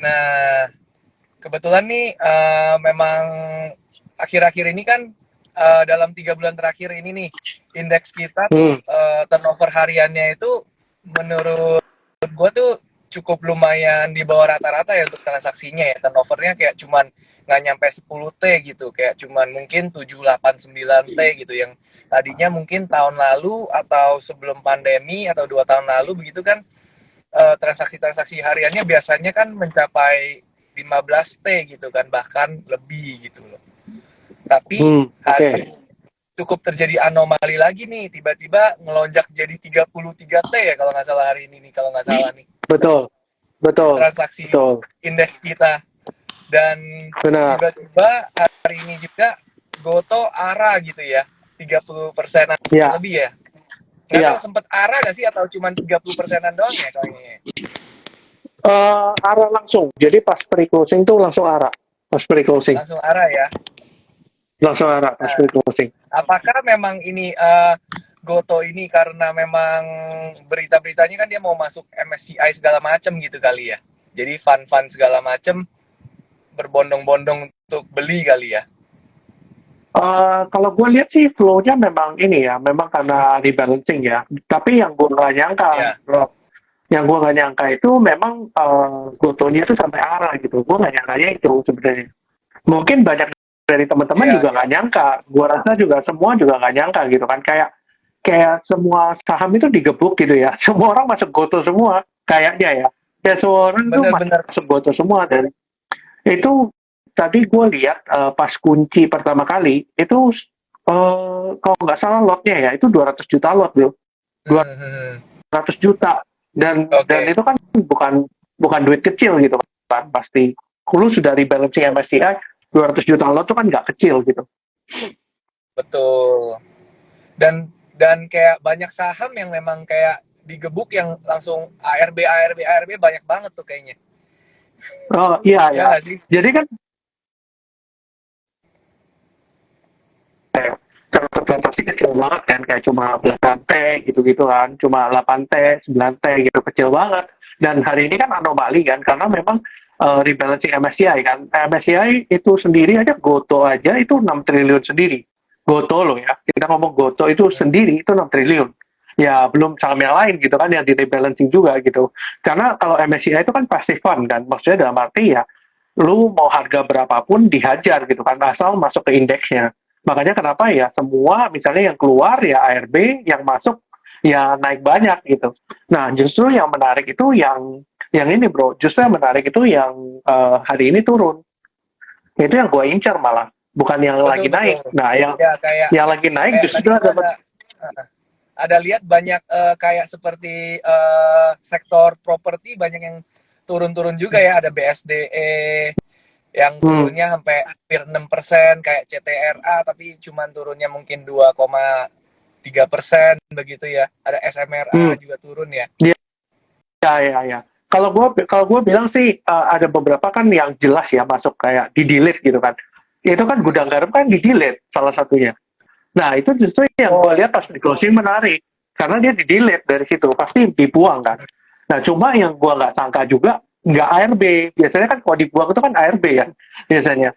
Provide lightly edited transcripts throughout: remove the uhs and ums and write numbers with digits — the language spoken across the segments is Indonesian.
Nah, kebetulan nih memang akhir-akhir ini kan dalam 3 bulan terakhir ini nih indeks kita tuh Hmm, turnover hariannya itu menurut gue tuh cukup lumayan di bawah rata-rata ya untuk transaksinya ya. Turnovernya kayak cuman nggak nyampe 10 T gitu, kayak cuman mungkin 7, 8, 9 T gitu, yang tadinya mungkin tahun lalu atau sebelum pandemi atau 2 tahun lalu begitu kan transaksi-transaksi hariannya biasanya kan mencapai 15 T gitu kan, bahkan lebih gitu loh. Tapi hari oke. ini cukup terjadi anomali lagi nih, tiba-tiba ngelonjak jadi 33 T ya kalau nggak salah hari ini nih, kalau nggak salah nih Betul, betul, transaksi betul. indeks kita. Dan Benar. tiba-tiba hari ini juga Goto ARA gitu ya, 30%-an Ya, lebih ya. Nggak tahu ya. sempet ARA nggak sih atau cuma 30%-an doang ya kayaknya. Arah langsung. Jadi pas pre-closing tuh langsung arah. Pas pre-closing. Langsung ARA ya. Langsung arah pas Nah, pre-closing. apakah memang ini Goto ini karena memang berita-beritanya kan dia mau masuk MSCI segala macam gitu kali ya. Jadi fund-fund segala macam berbondong-bondong untuk beli kali ya. Kalau gue lihat sih flow-nya memang ini ya, memang karena rebalancing ya. Tapi yang gue nggak nyangka, Ya, bro, yang gue nggak nyangka itu memang gotonya itu sampai arah gitu. Gue nggak nyangkanya itu sebenarnya. Mungkin banyak dari teman-teman ya, juga ya. nggak nyangka. Gue rasa juga semua juga nggak nyangka gitu kan. Kayak kayak semua saham itu digebuk gitu ya. Semua orang masuk goto semua kayaknya ya. Ya semua orang tuh Bener-bener. masuk goto semua dan itu tadi gue lihat pas kunci pertama kali itu kalau nggak salah lotnya ya itu 200 juta lot bro. dua Hmm, hmm, hmm. ratus juta dan Oke, itu kan bukan bukan duit kecil gitu kan pasti. Lu sudah rebalancing MSCI 200 juta lot itu kan nggak kecil gitu. betul. Dan kayak banyak saham yang memang kayak digebuk yang langsung ARB ARB ARB banyak banget tuh kayaknya. Oh iya Ya ya. nggak sih? Jadi kan transaksi kecil banget kan kayak cuma belasan T gitu-gitu kan cuma 8 T 9 T gitu kecil banget dan hari ini kan anomali kan karena memang rebalancing MSCI kan MSCI itu sendiri aja Goto aja itu 6 triliun sendiri Goto loh ya kita ngomong Goto itu Hmm. sendiri itu 6 triliun ya belum saham yang lain gitu kan yang di rebalancing juga gitu karena kalau MSCI itu kan passive fund kan maksudnya dalam arti ya lu mau harga berapapun dihajar gitu kan asal masuk ke indeksnya. Makanya kenapa ya semua misalnya yang keluar ya ARB, yang masuk ya naik banyak gitu. Nah, justru yang menarik itu yang ini bro, justru yang menarik itu yang hari ini turun. Itu yang gue incar malah, bukan yang Betul lagi betul. naik. Nah, Ya kayak yang lagi naik kayak tadi justru tuh dapat uh, ada lihat banyak kayak seperti sektor properti banyak yang turun-turun juga ya. Ada BSDE yang hmm, turunnya sampai hampir 6%, kayak CTRA tapi cuman turunnya mungkin 2,3% begitu ya. Ada SMRA hmm, juga turun ya. ya ya ya. Kalau gue bilang sih ada beberapa kan yang jelas ya masuk kayak di delete gitu kan. Itu kan gudang garam kan di delete salah satunya. Nah, itu justru yang gue lihat pas di Oh, closing menarik. Karena dia di delete dari situ, pasti dibuang kan. Nah, cuma yang gue nggak sangka juga, nggak ARB. Biasanya kan kalau dibuang itu kan ARB ya, biasanya.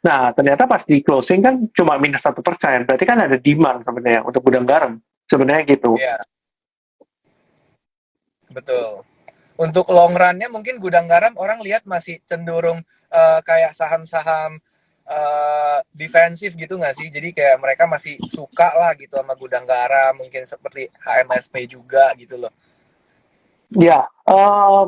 Nah, ternyata pas di closing kan cuma minus 1%. Berarti kan ada demand sebenarnya untuk gudang garam. Sebenarnya gitu. ya, betul. Untuk long run-nya mungkin gudang garam orang lihat masih cenderung kayak saham-saham defensif gitu nggak sih? Jadi kayak mereka masih suka lah gitu sama gudang garam, mungkin seperti HMSP juga gitu loh. Ya,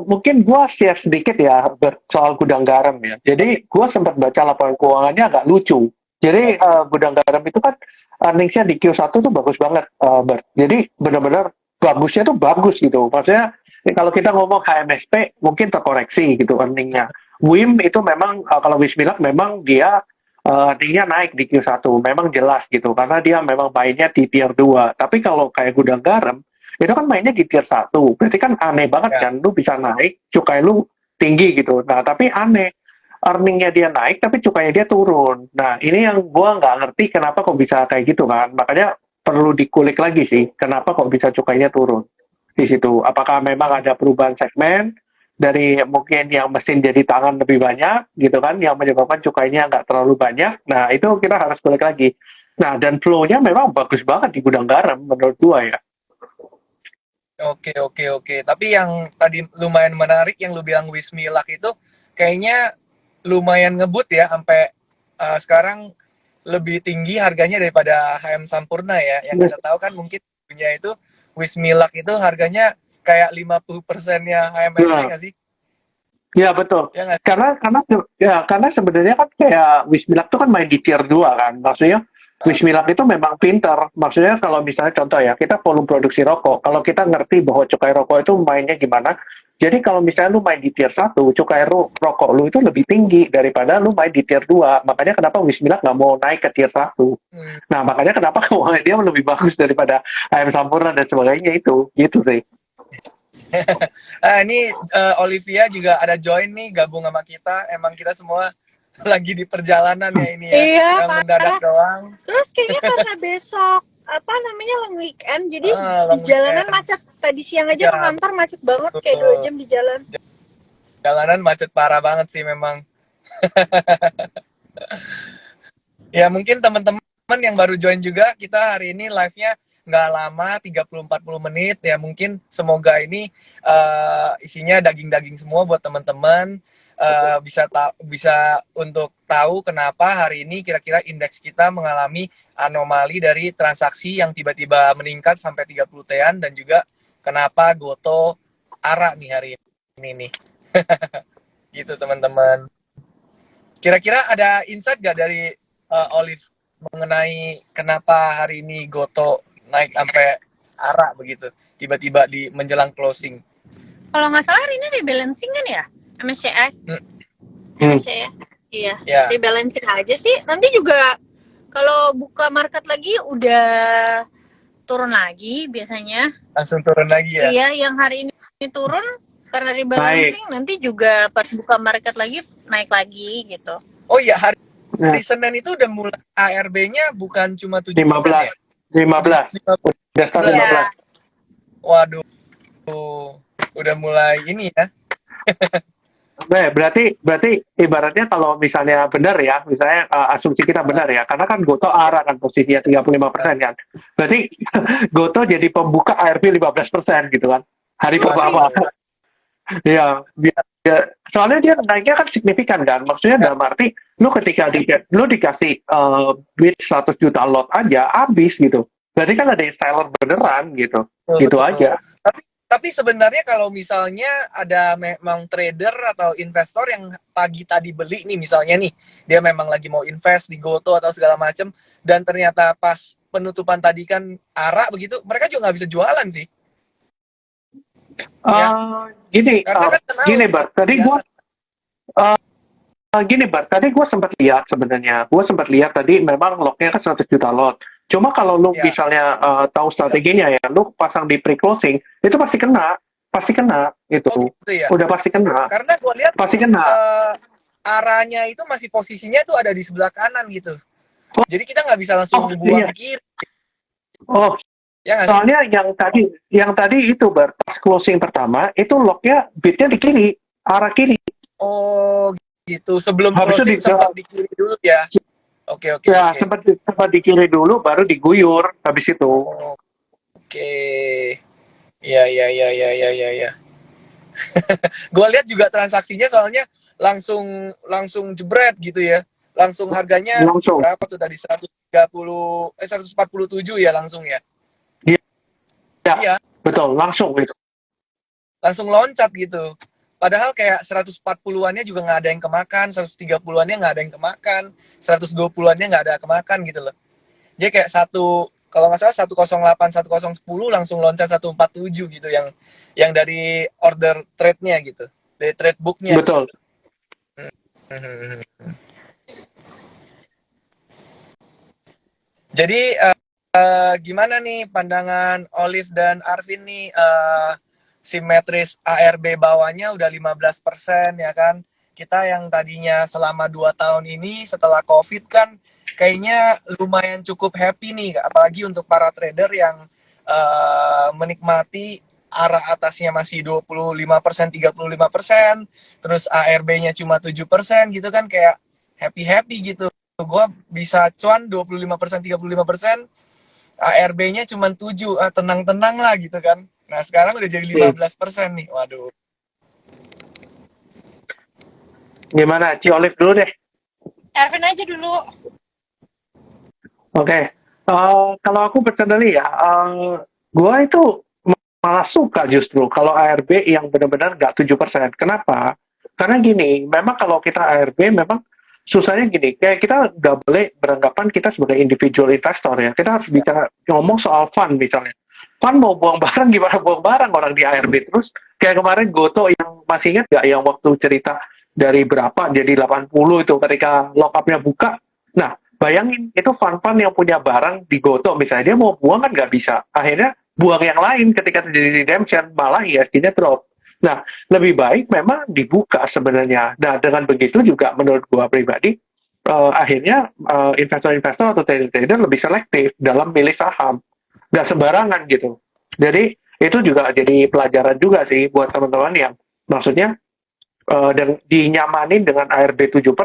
mungkin gue share sedikit ya soal gudang garam ya. Oke, Jadi gue sempat baca laporan keuangannya agak lucu. Jadi oke. gudang garam itu kan earnings-nya di Q1 tuh bagus banget, Bert. Jadi benar-benar bagusnya tuh bagus gitu. Maksudnya kalau kita ngomong HMSP mungkin terkoreksi gitu earning-nya. WIM itu memang kalau Wismilak memang dia earning-nya naik di Q1, memang jelas gitu karena dia memang mainnya di tier 2. Tapi kalau kayak gudang garam itu kan mainnya di tier 1. Berarti kan aneh banget Ya, kan, lu bisa naik, cukai lu tinggi gitu. Nah, tapi aneh, earningnya dia naik, tapi cukainya dia turun. Nah, ini yang gua nggak ngerti kenapa kok bisa kayak gitu kan. Makanya perlu dikulik lagi sih, kenapa kok bisa cukainya turun di situ. Apakah memang ada perubahan segmen? dari mungkin yang mesin jadi tangan lebih banyak gitu kan, yang menyebabkan cukainya nggak terlalu banyak. Nah itu kita harus balik lagi. Nah dan flow-nya memang bagus banget di gudang garam menurut gua ya. Oke, oke, oke. Tapi yang tadi lumayan menarik yang lu bilang Wismilak itu kayaknya lumayan ngebut ya sampai sekarang lebih tinggi harganya daripada HM Sampurna ya. Yang kita tahu kan mungkin punya itu Wismilak itu harganya kayak 50%-nya HMSP Nah, nggak sih? ya betul. Ya nggak? Karena sebenarnya kan kayak Wismilak tuh kan main di tier 2 kan. Maksudnya Ah, Wismilak itu memang pinter. Maksudnya kalau misalnya contoh ya, kita volume produksi rokok. Kalau kita ngerti bahwa cukai rokok itu mainnya gimana. Jadi kalau misalnya lu main di tier 1, cukai rokok lu itu lebih tinggi daripada lu main di tier 2. Makanya kenapa Wismilak nggak mau naik ke tier 1. hmm. Nah, makanya kenapa keuangan dia lebih bagus daripada AM Sampurna dan sebagainya itu. Gitu sih. Ini Olivia juga ada join nih gabung sama kita. Emang kita semua lagi di perjalanan ya ini ya, Iya, yang mendadak parah. doang. Terus kayaknya karena besok apa namanya long weekend, jadi di Long jalanan weekend. macet. Tadi siang aja Ya, ke kantor macet banget, kayak betul. 2 jam di jalan. Jalanan macet parah banget sih memang. Ya mungkin teman-teman yang baru join juga, kita hari ini live-nya nggak lama, 30-40 menit. Ya mungkin semoga ini isinya daging-daging semua buat teman-teman. Bisa untuk tahu kenapa hari ini kira-kira indeks kita mengalami anomali dari transaksi yang tiba-tiba meningkat sampai 30 T-an, dan juga kenapa Goto ARA nih hari ini nih. Gitu teman-teman. Kira-kira ada insight gak dari Olive mengenai kenapa hari ini Goto naik sampai ARA begitu tiba-tiba di menjelang closing? Kalau nggak salah hari ini rebalancing kan ya, MSCI. MSCI ya. Iya, Ya. rebalancing aja sih. Nanti juga kalau buka market lagi udah turun lagi biasanya. Langsung turun lagi ya? Iya, yang hari ini turun karena rebalancing, nanti juga pas buka market lagi naik lagi gitu. Oh iya, hari Senin itu udah mulai ARB-nya bukan cuma 7% 15. ya? 15. Udah start 15. Iya. Waduh, udah mulai ini ya. Berarti ibaratnya kalau misalnya benar ya, misalnya asumsi kita benar ya, karena kan Goto ARA kan posisinya 35% kan. Berarti Goto jadi pembuka ARB 15% gitu kan. Hari pertama. Iya, soalnya dia naiknya kan signifikan kan. Maksudnya dalam arti lu ketika lu dikasih bid 100 juta lot aja habis gitu. Berarti kan ada yang seller beneran gitu. Gitu aja. Tapi sebenarnya kalau misalnya ada memang trader atau investor yang pagi tadi beli nih misalnya nih, dia memang lagi mau invest di Goto atau segala macam, dan ternyata pas penutupan tadi kan ARA begitu, mereka juga nggak bisa jualan sih. Gini Bar, tadi gue sempat lihat sebenarnya. Gue sempat lihat tadi memang lognya kan 100 juta lot. Cuma kalau lu misalnya tahu strateginya ya, lu pasang di pre-closing, itu pasti kena itu. Oh, gitu ya? Udah pasti kena. Karena gue lihat pasti kena. Arahnya itu masih posisinya tuh ada di sebelah kanan gitu. Jadi kita nggak bisa langsung buang kiri. Oh, ya, soalnya yang tadi itu Bar, pas closing pertama itu lognya bidnya di kiri, arah kiri. Oh, gitu. Sebelum closing sempat di kiri dulu ya. Oke. Ya, sempat di kiri dulu, baru diguyur habis itu. Oke. Ya. Gue lihat juga transaksinya soalnya langsung jebret gitu ya. Langsung harganya berapa tuh tadi? 147 ya langsung ya. Iya. Betul, langsung gitu. Langsung loncat gitu. Padahal kayak 140-annya juga nggak ada yang kemakan, 130-annya nggak ada yang kemakan, 120-annya nggak ada kemakan gitu loh. Jadi kayak kalau nggak salah 108, 1010 langsung loncat 147 gitu yang dari order trade-nya gitu, dari trade book-nya. Betul. Jadi gimana nih pandangan Olive dan Arvin nih, simetris ARB bawahnya udah 15% ya kan. Kita yang tadinya selama 2 tahun ini setelah COVID kan kayaknya lumayan cukup happy nih, apalagi untuk para trader yang menikmati arah atasnya masih 25%, 35%, terus ARB-nya cuma 7% gitu kan, kayak happy gitu. Gue bisa cuan 25%, 35%, ARB-nya cuma 7, tenang-tenang lah gitu kan. Nah sekarang udah jadi 15% nih, waduh. Gimana? Ci Olive dulu deh. Ervin aja dulu. Oke. Kalau aku personally ya, gue itu malah suka justru kalau ARB yang benar-benar nggak 7%. Kenapa? Karena gini, memang kalau kita ARB memang susahnya gini, kayak kita nggak boleh beranggapan kita sebagai individual investor ya. Kita harus bicara ngomong soal fund misalnya. Fund mau buang barang gimana buang barang orang di ARB terus. Kayak kemarin Goto yang masih ingat nggak yang waktu cerita dari berapa jadi 80 itu ketika lockupnya buka. Nah, bayangin itu fund-fund yang punya barang di Goto misalnya dia mau buang kan nggak bisa. Akhirnya buang yang lain ketika terjadi redemption malah ISG-nya drop. Nah, lebih baik memang dibuka sebenarnya. Nah, dengan begitu juga menurut gua pribadi akhirnya investor-investor atau trader-trader lebih selektif dalam milih saham. Nggak sembarangan gitu. Jadi itu juga jadi pelajaran juga sih buat teman-teman yang maksudnya dan dinyamanin dengan ARB 7%,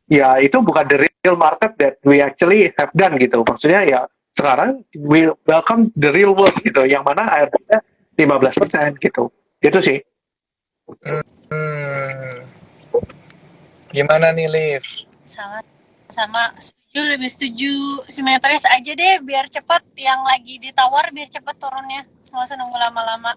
ya itu bukan the real market that we actually have done gitu. Maksudnya ya sekarang we welcome the real world gitu, yang mana ARB-nya 15% gitu. Itu sih. Hmm. Gimana nih, Liv? Sama setuju, lebih setuju simetris aja deh biar cepet, yang lagi ditawar biar cepet turunnya, nggak usah nunggu lama-lama.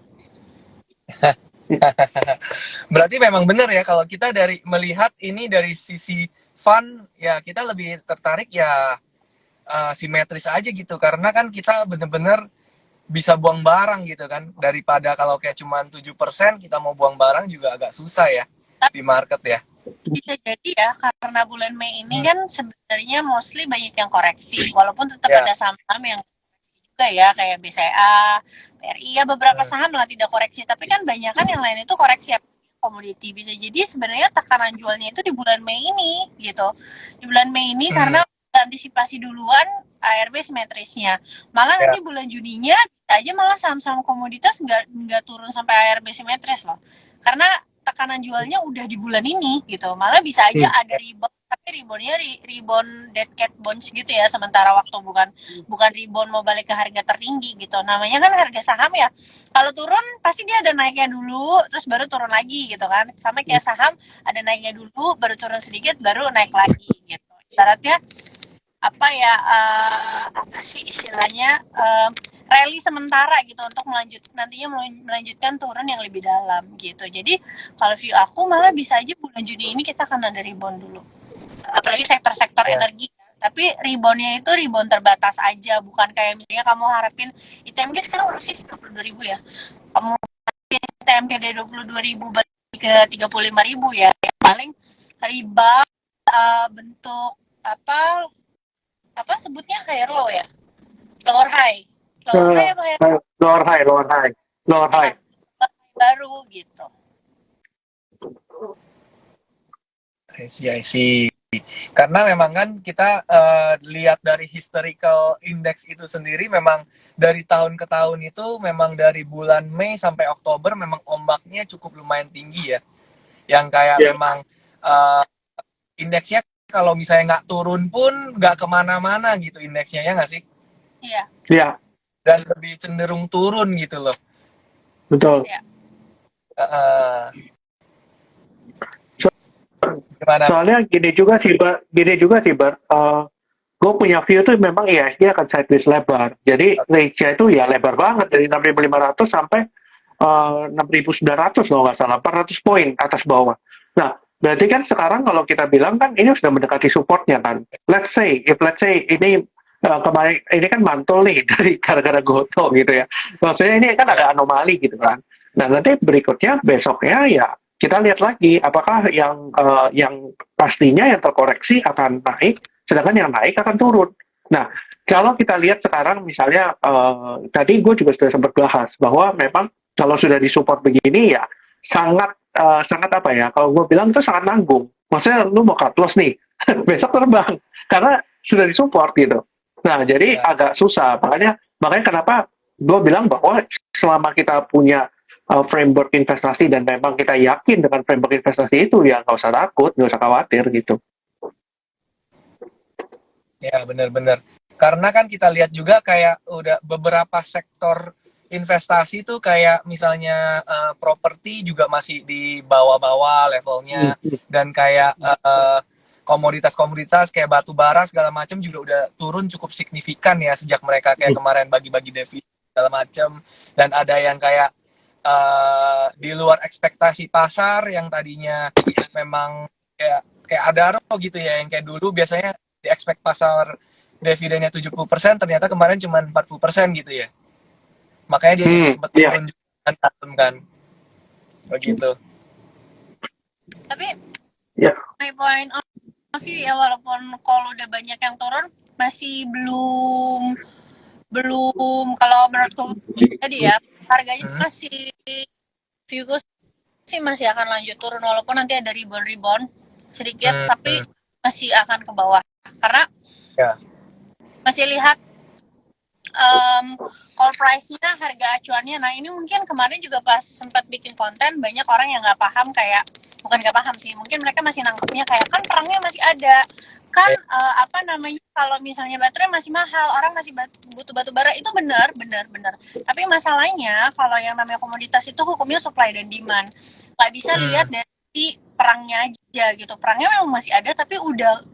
Berarti memang benar ya kalau kita dari melihat ini dari sisi fun ya kita lebih tertarik ya simetris aja gitu karena kan kita bener-bener bisa buang barang gitu kan daripada kalau kayak cuman 7% kita mau buang barang juga agak susah ya di market ya. Bisa jadi ya karena bulan Mei ini kan sebenarnya mostly banyak yang koreksi walaupun tetap ada saham yang koreksi juga ya kayak BCA, BRI ya beberapa saham lah tidak koreksi tapi kan banyak kan yang lain itu koreksi komoditi. Bisa jadi sebenarnya tekanan jualnya itu di bulan Mei ini gitu. Di bulan Mei ini karena antisipasi duluan ARB simetrisnya. Malah nanti bulan Juninya aja malah saham-saham komoditas nggak turun sampai ARB simetris loh. Karena tekanan jualnya udah di bulan ini gitu. Malah bisa aja ada rebound tapi reboundnya rebound dead cat bonds gitu ya sementara waktu bukan rebound mau balik ke harga tertinggi gitu. Namanya kan harga saham ya. Kalau turun pasti dia ada naiknya dulu terus baru turun lagi gitu kan. Sama kayak saham ada naiknya dulu baru turun sedikit baru naik lagi gitu. Ibaratnya apa ya apa sih istilahnya rally sementara gitu untuk nantinya melanjutkan turun yang lebih dalam gitu. Jadi kalau view aku malah bisa aja bulan Juni ini kita akan ada rebound dulu. Apalagi sektor-sektor energi. Tapi reboundnya itu rebound terbatas aja, bukan kayak misalnya kamu harapin ITMG sekarang udah sih 22.000 ya. Kamu ITMG dari 22.000 balik ke 35.000 ya. Paling rebound bentuk apa sebutnya kayak low ya. Lower high baru gitu. I see. Karena memang kan kita lihat dari historical index itu sendiri memang dari tahun ke tahun itu memang dari bulan Mei sampai Oktober memang ombaknya cukup lumayan tinggi ya. Yang kayak memang indeksnya kalau misalnya nggak turun pun nggak kemana-mana gitu indeksnya ya nggak sih? Iya. Dan lebih cenderung turun gitu loh. Betul. Soalnya gini juga sih Bar, gue punya view tuh memang IHSG akan sideways lebar. Jadi range-nya itu ya lebar banget dari 6.500 sampai 6.900 kalau nggak salah, 400 poin atas bawah. Nah, berarti kan sekarang kalau kita bilang kan ini sudah mendekati supportnya kan. Let's say ini kemarin ini kan mantul nih dari gara-gara Goto gitu ya. Maksudnya ini kan ada anomali gitu kan. Nah, nanti berikutnya besoknya ya kita lihat lagi apakah yang pastinya yang terkoreksi akan naik, sedangkan yang naik akan turun. Nah, kalau kita lihat sekarang misalnya tadi gue juga sudah sempat bahas bahwa memang kalau sudah disupport begini ya sangat apa ya? Kalau gue bilang itu sangat nanggung. Maksudnya lu mau cut loss nih, besok terbang karena sudah disupport gitu. Nah, jadi agak susah. Makanya kenapa gue bilang bahwa selama kita punya framework investasi dan memang kita yakin dengan framework investasi itu, ya nggak usah takut, nggak usah khawatir gitu. Ya, benar-benar. Karena kan kita lihat juga kayak udah beberapa sektor investasi tuh kayak misalnya properti juga masih di bawah-bawah levelnya, dan kayak komoditas-komoditas kayak batu bara segala macam juga udah turun cukup signifikan ya sejak mereka kayak kemarin bagi-bagi dividen segala macam. Dan ada yang kayak di luar ekspektasi pasar yang tadinya memang kayak Adaro gitu ya, yang kayak dulu biasanya di expect pasar dividennya 70%, ternyata kemarin cuma 40% gitu ya. Makanya dia jadi sempat turun juga kan. Begitu. Tapi my point of view ya, walaupun kalau udah banyak yang turun, masih belum kalau menurutku tadi ya, harganya masih view sih masih akan lanjut turun, walaupun nanti ada rebound sedikit, tapi masih akan ke bawah karena masih lihat call price-nya, harga acuannya. Nah, ini mungkin kemarin juga pas sempat bikin konten, banyak orang yang nggak paham, kayak bukan nggak paham sih, mungkin mereka masih nangkepnya kayak kan perangnya masih ada kan, apa namanya, kalau misalnya baterai masih mahal, orang masih butuh batu bara, itu benar. Tapi masalahnya kalau yang namanya komoditas itu hukumnya supply dan demand, nggak bisa lihat dari perangnya aja gitu. Perangnya memang masih ada, tapi udah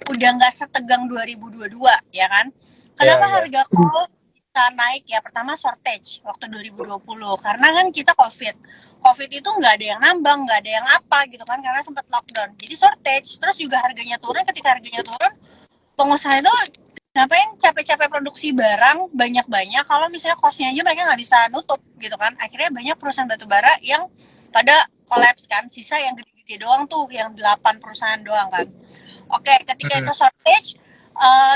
nggak setegang 2022 ya kan. Kenapa harga coal bisa naik ya? Pertama shortage waktu 2020, karena kan kita COVID itu nggak ada yang nambang, nggak ada yang apa gitu kan, karena sempat lockdown. Jadi shortage, terus juga harganya turun. Ketika harganya turun, pengusaha itu ngapain capek-capek produksi barang banyak-banyak kalau misalnya cost-nya aja mereka nggak bisa nutup gitu kan. Akhirnya banyak perusahaan batubara yang pada collapse kan, sisa yang gede-gede doang tuh, yang 8 perusahaan doang kan. Oke, ketika itu shortage,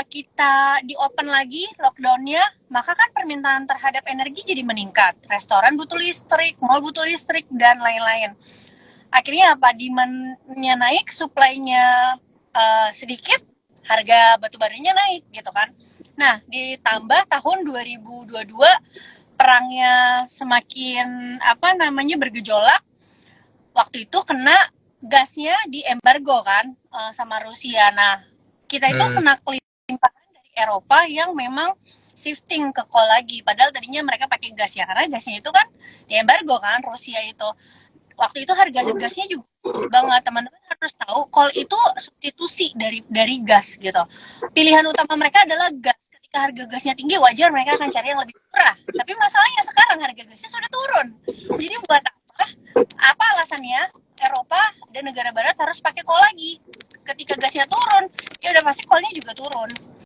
kita di open lagi lockdownnya, maka kan permintaan terhadap energi jadi meningkat. Restoran butuh listrik, mall butuh listrik, dan lain-lain. Akhirnya apa? Demand-nya naik, supply-nya sedikit, harga batubaranya naik gitu kan. Nah, ditambah tahun 2022 perangnya semakin bergejolak. Waktu itu kena gasnya di embargo kan, sama Rusia. Nah, kita itu kena kelimpahan dari Eropa yang memang shifting ke coal lagi, padahal tadinya mereka pakai gas ya, karena gasnya itu kan di embargo kan, Rusia itu. Waktu itu harga gasnya juga banget, teman-teman harus tahu coal itu substitusi dari gas gitu. Pilihan utama mereka adalah gas. Ketika harga gasnya tinggi, wajar mereka akan cari yang lebih murah. Tapi masalahnya sekarang harga gasnya sudah turun. Jadi buat apa alasannya Eropa dan negara barat harus pakai coal lagi? Ketika gasnya turun, ya udah pasti coalnya juga turun.